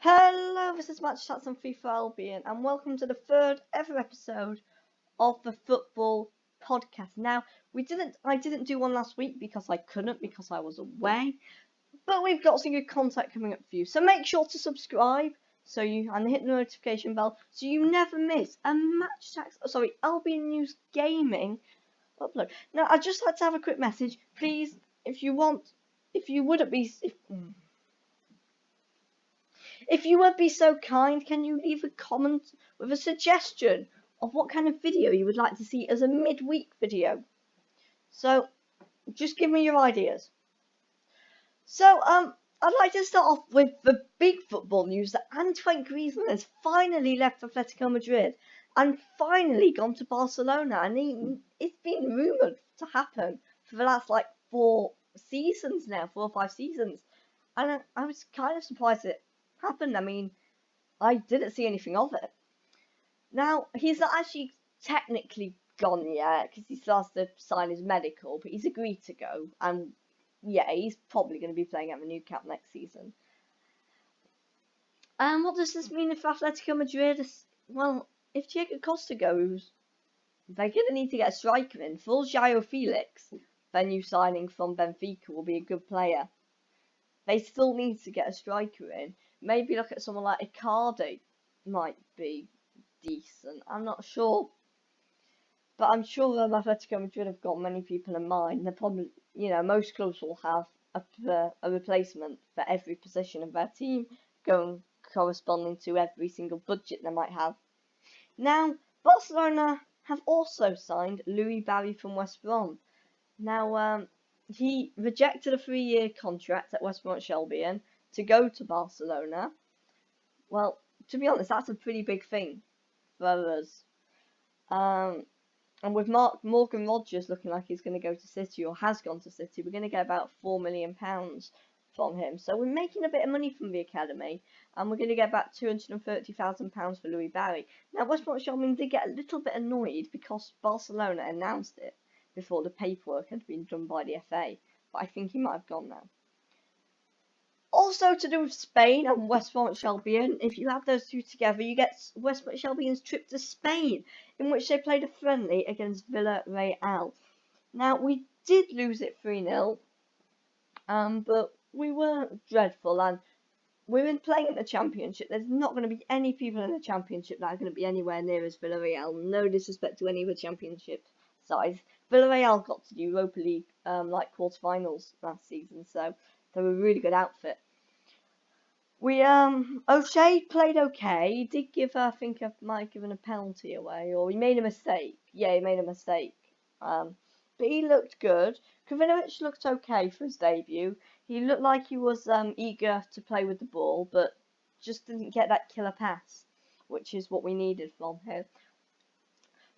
Hello, this is Match Stats on FIFA Albion, and welcome to the third ever episode of the Football Podcast. Now, I didn't do one last week because I couldn't, because I was away, but we've got some good content coming up for you. So make sure to subscribe, and hit the notification bell, so you never miss a Albion News Gaming upload. Now, I just had to have a quick message, please, if you would be so kind, can you leave a comment with a suggestion of what kind of video you would like to see as a midweek video? So, just give me your ideas. So, I'd like to start off with the big football news that Antoine Griezmann has finally left Atletico Madrid and finally gone to Barcelona, and it's been rumoured to happen for the last 4 seasons now, 4 or 5 seasons, and I was kind of surprised it happened. I mean, I didn't see anything of it. Now, he's not actually technically gone yet because he still has to sign his medical, but he's agreed to go, and yeah, he's probably going to be playing at the Nou Camp next season. And what does this mean for Atletico Madrid? Well, if Diego Costa goes, they're going to need to get a striker in. For João Felix, their new signing from Benfica, will be a good player. They still need to get a striker in. Maybe look at someone like Icardi, might be decent. I'm not sure. But I'm sure Atletico Madrid have got many people in mind. They're probably, most clubs will have a replacement for every position of their team, corresponding to every single budget they might have. Now, Barcelona have also signed Louis Barry from West Brom. Now, he rejected a 3-year contract at West Bromwich Albion to go to Barcelona. Well, to be honest, that's a pretty big thing for us. And with Morgan Rogers looking like he's going to go to City, or has gone to City, we're going to get about £4 million from him. So we're making a bit of money from the academy, and we're going to get about £230,000 for Louis Barry. Now, West Bromwich Albion did get a little bit annoyed because Barcelona announced it before the paperwork had been done by the FA, but I think he might have gone now. Also to do with Spain and West Bromwich Albion, if you have those two together, you get West Bromwich Albion's trip to Spain, in which they played a friendly against Villarreal. Now, we did lose it 3-0, but we weren't dreadful, and we've been playing in the Championship. There's not going to be any people in the Championship that are going to be anywhere near as Villarreal. No disrespect to any of the Championship sides. Villarreal got to the Europa League quarterfinals last season, so they're a really good outfit. O'Shea played okay. He did give, I think I might have given a penalty away, or he made a mistake. Yeah, he made a mistake. But he looked good. Krovinovic looked okay for his debut. He looked like he was eager to play with the ball, but just didn't get that killer pass, which is what we needed from him.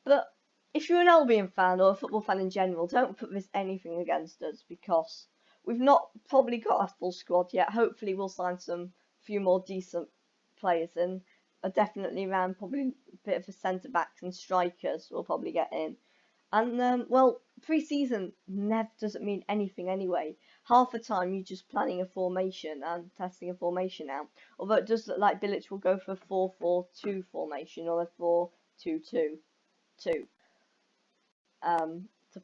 But if you're an Albion fan, or a football fan in general, don't put anything against us, because we've not probably got a full squad yet. Hopefully we'll sign some few more decent players in. Definitely around probably a bit of a centre backs and strikers will probably get in. And pre-season never doesn't mean anything anyway. Half the time you're just planning a formation and testing a formation out. Although it does look like Bilic will go for a 4-4-2 formation, or a 4-2-2-2 to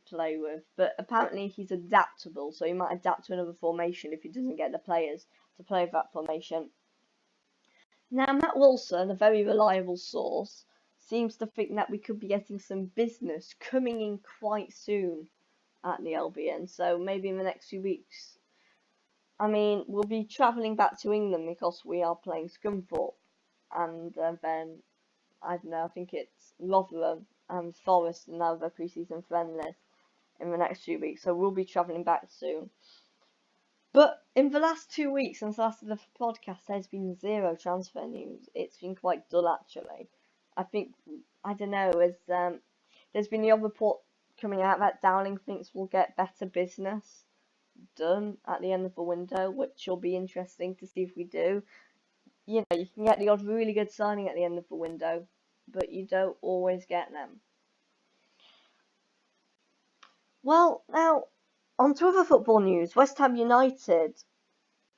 play with. But apparently he's adaptable, so he might adapt to another formation if he doesn't get the players to play with that formation. Now, Matt Wilson, a very reliable source, seems to think that we could be getting some business coming in quite soon at the Albion, so maybe in the next few weeks. I mean, we'll be travelling back to England because we are playing Scunthorpe, and then, I don't know, I think it's Rotherham and Forest and other pre-season friendlies in the next few weeks, so we'll be travelling back soon. But in the last 2 weeks since last the podcast, there's been zero transfer news. It's been quite dull, actually. I don't know, there's been the other report coming out that Dowling thinks we'll get better business done at the end of the window, which will be interesting to see if we do. You can get the odd really good signing at the end of the window, but you don't always get them. Well, now, on to other football news. West Ham United,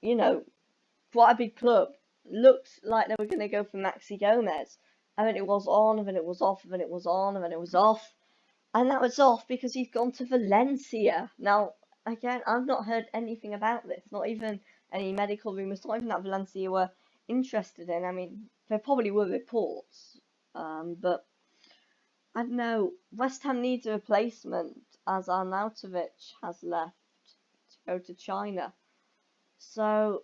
quite a big club. looked like they were going to go for Maxi Gomez. And then it was on, and then it was off, and then it was on, and then it was off. And that was off because he's gone to Valencia. Now, again, I've not heard anything about this. Not even any medical rumours, not even that Valencia were interested in. I mean, there probably were reports. But I don't know. West Ham needs a replacement as Arnautovic has left to go to China. So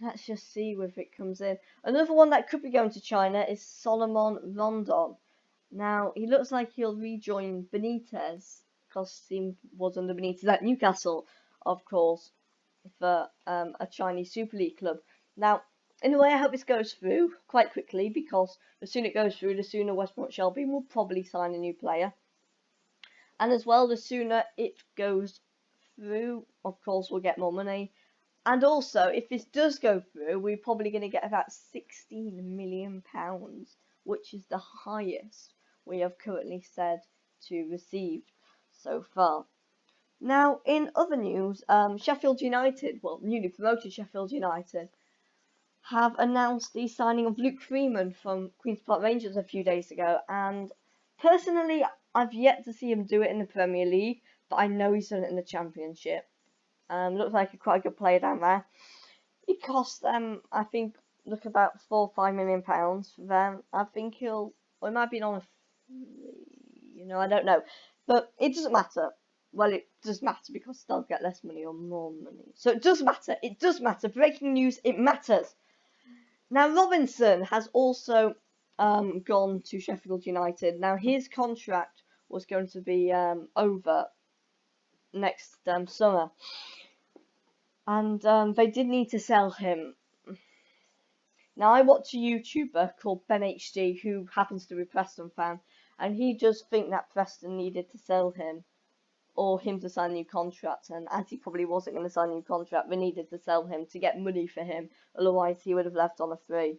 let's just see if it comes in. Another one that could be going to China is Solomon Rondon. Now, he looks like he'll rejoin Benitez, because he was under Benitez at Newcastle, of course, for a Chinese Super League club. Now, in a way, I hope this goes through quite quickly, because the sooner it goes through, the sooner West Bromwich Albion will probably sign a new player. And as well, the sooner it goes through, of course, we'll get more money. And also, if this does go through, we're probably going to get about £16 million, which is the highest we have currently said to receive so far. Now, in other news, Sheffield United, well, newly promoted Sheffield United, have announced the signing of Luke Freeman from Queen's Park Rangers a few days ago. And personally, I've yet to see him do it in the Premier League, but I know he's done it in the Championship. Looks like a quite good player down there. It cost them, I think, look about £4 or £5 million for them. I think he'll, or it might be on a free, I don't know, but it doesn't matter. Well, it does matter because they'll get less money or more money. So it does matter. It does matter. Breaking news, it matters. Now, Robinson has also gone to Sheffield United. Now, his contract was going to be over next summer. And they did need to sell him. Now, I watch a YouTuber called BenHD who happens to be a Preston fan, and he does think that Preston needed to sell him or him to sign a new contract. And as he probably wasn't going to sign a new contract, they needed to sell him to get money for him. Otherwise, he would have left on a free.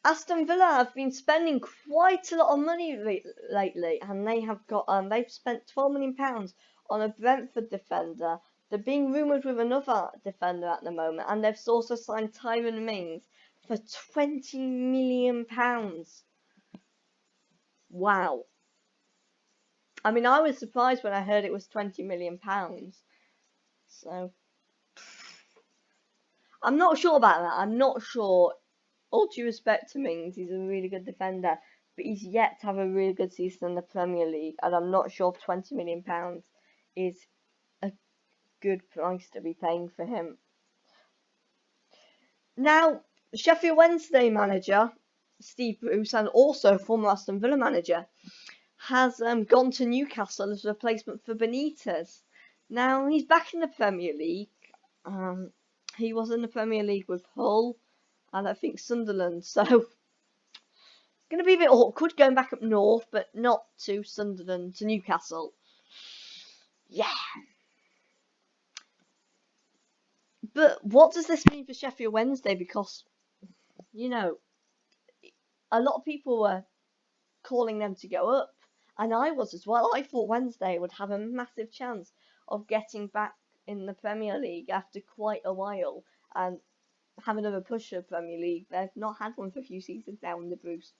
Aston Villa have been spending quite a lot of money lately, and they have got they've spent £12 million on a Brentford defender. They're being rumoured with another defender at the moment, and they've also signed Tyrone Mings for £20 million. Wow. I mean, I was surprised when I heard it was £20 million. So I'm not sure about that. I'm not sure. All due respect to Mings, he's a really good defender, but he's yet to have a really good season in the Premier League, and I'm not sure if £20 million is a good price to be paying for him. Now, Sheffield Wednesday manager Steve Bruce, and also former Aston Villa manager, has gone to Newcastle as a replacement for Benitez. Now, he's back in the Premier League. He was in the Premier League with Hull and I think Sunderland, so it's going to be a bit awkward going back up north, but not to Sunderland, to Newcastle. Yeah. But what does this mean for Sheffield Wednesday? Because, a lot of people were calling them to go up, and I was as well. I thought Wednesday would have a massive chance of getting back in the Premier League after quite a while and have another push of Premier League. They've not had one for a few seasons now in the Bruce.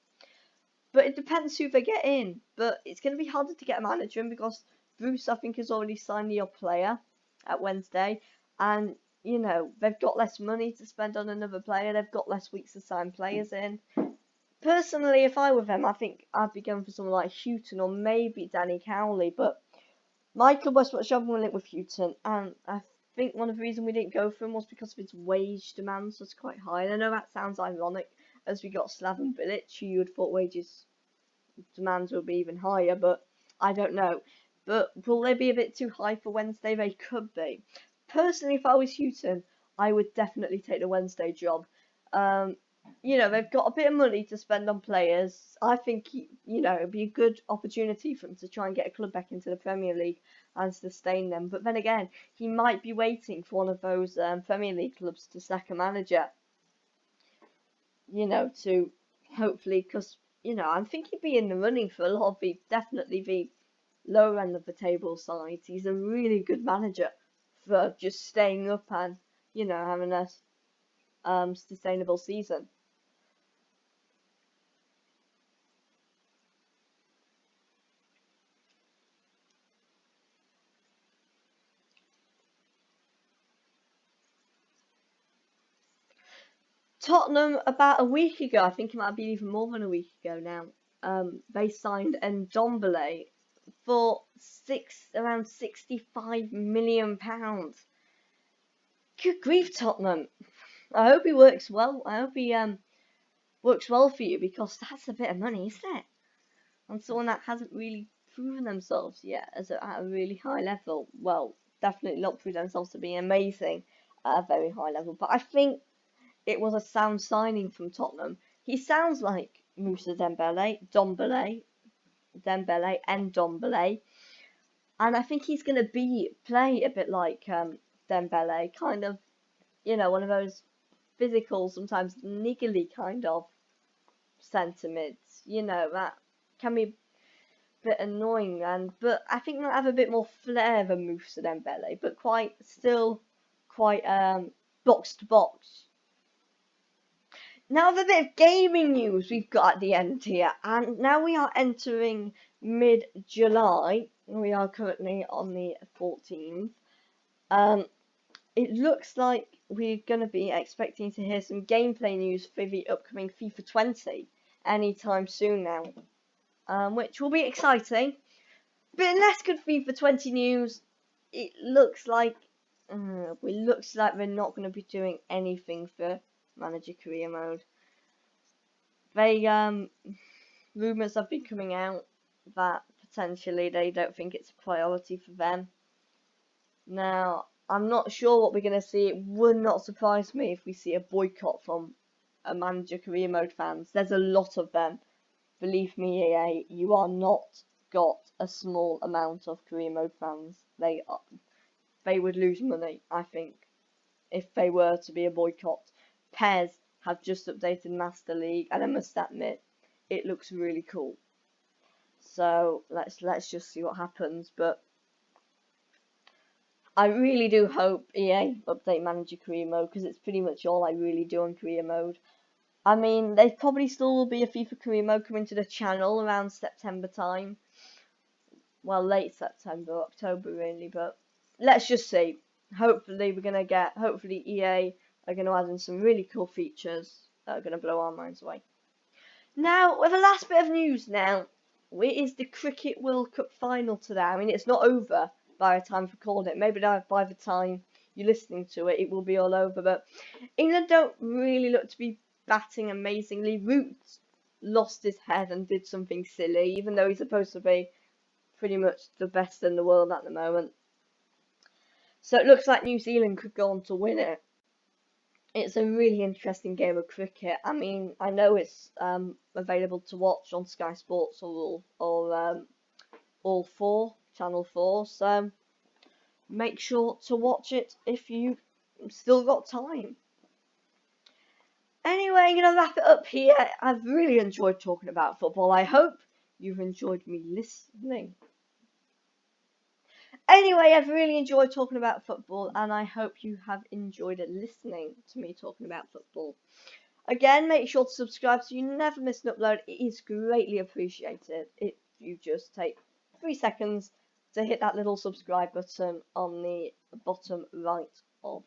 But it depends who they get in. But it's going to be harder to get a manager in because Bruce, I think, has already signed your player at Wednesday. And, they've got less money to spend on another player. They've got less weeks to sign players in. Personally, if I were them, I think I'd be going for someone like Houghton or maybe Danny Cowley. But my club, West Bromwich Albion, will link with Houghton. And I think one of the reasons we didn't go for him was because of his wage demands was quite high. And I know that sounds ironic, as we got Slaven Bilic, who you would thought wages demands would be even higher, but I don't know. But will they be a bit too high for Wednesday? They could be. Personally, if I was Houghton, I would definitely take the Wednesday job. They've got a bit of money to spend on players. I think, it'd be a good opportunity for him to try and get a club back into the Premier League and sustain them. But then again, he might be waiting for one of those Premier League clubs to sack a manager. To hopefully, because you know, I think he'd be in the running for a lot of definitely the lower end of the table sides. He's a really good manager for just staying up and, you know, having a sustainable season. Tottenham, about a week ago, I think it might be even more than a week ago now, they signed Ndombele for around £65 million. Good grief, Tottenham! I hope he works well. I hope he works well for you, because that's a bit of money, isn't it? And someone that hasn't really proven themselves yet at a really high level. Well, definitely not proven themselves to be amazing at a very high level. But I think it was a sound signing from Tottenham. He sounds like Moussa Dembele, and Dombele. And I think he's going to play a bit like Dembele, kind of, you know, one of those physical, sometimes niggly kind of centre mids. You know, that can be a bit annoying, but I think they'll have a bit more flair than Moussa Dembele, but still quite box to box. Now, the bit of gaming news we've got at the end here, and now we are entering mid-July. We are currently on the 14th. It looks like we're going to be expecting to hear some gameplay news for the upcoming FIFA 20 anytime soon now, which will be exciting. But in less good FIFA 20 news, it looks like we're not going to be doing anything for Manager Career Mode. Rumours have been coming out that potentially they don't think it's a priority for them. Now, I'm not sure what we're going to see. It would not surprise me if we see a boycott from Manager Career Mode fans. There's a lot of them. Believe me, EA, you are not got a small amount of Career Mode fans. They would lose money, I think, if they were to be a boycott. PES have just updated Master League, and I must admit, it looks really cool. So let's just see what happens. But I really do hope EA update Manager Career Mode, because it's pretty much all I really do on Career Mode. I mean, there probably still will be a FIFA Career Mode coming to the channel around September time. Well, late September, October really, but let's just see. Hopefully EA are going to add in some really cool features that are going to blow our minds away. Now, with the last bit of news now, it is the Cricket World Cup final today. I mean, it's not over by the time I've recorded it. Maybe by the time you're listening to it, it will be all over. But England don't really look to be batting amazingly. Roots lost his head and did something silly, even though he's supposed to be pretty much the best in the world at the moment. So it looks like New Zealand could go on to win it. It's a really interesting game of cricket. I mean, I know it's available to watch on Sky Sports or All 4, Channel 4. So make sure to watch it if you've still got time. Anyway, I'm going to wrap it up here. I've really enjoyed talking about football. I hope you've enjoyed me listening. Anyway, I've really enjoyed talking about football, and I hope you have enjoyed listening to me talking about football. Again, make sure to subscribe so you never miss an upload. It is greatly appreciated if you just take 3 seconds to hit that little subscribe button on the bottom right of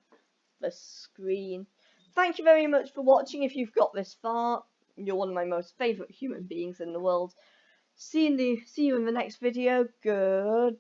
the screen. Thank you very much for watching. If you've got this far, you're one of my most favourite human beings in the world. See you in the next video. Good.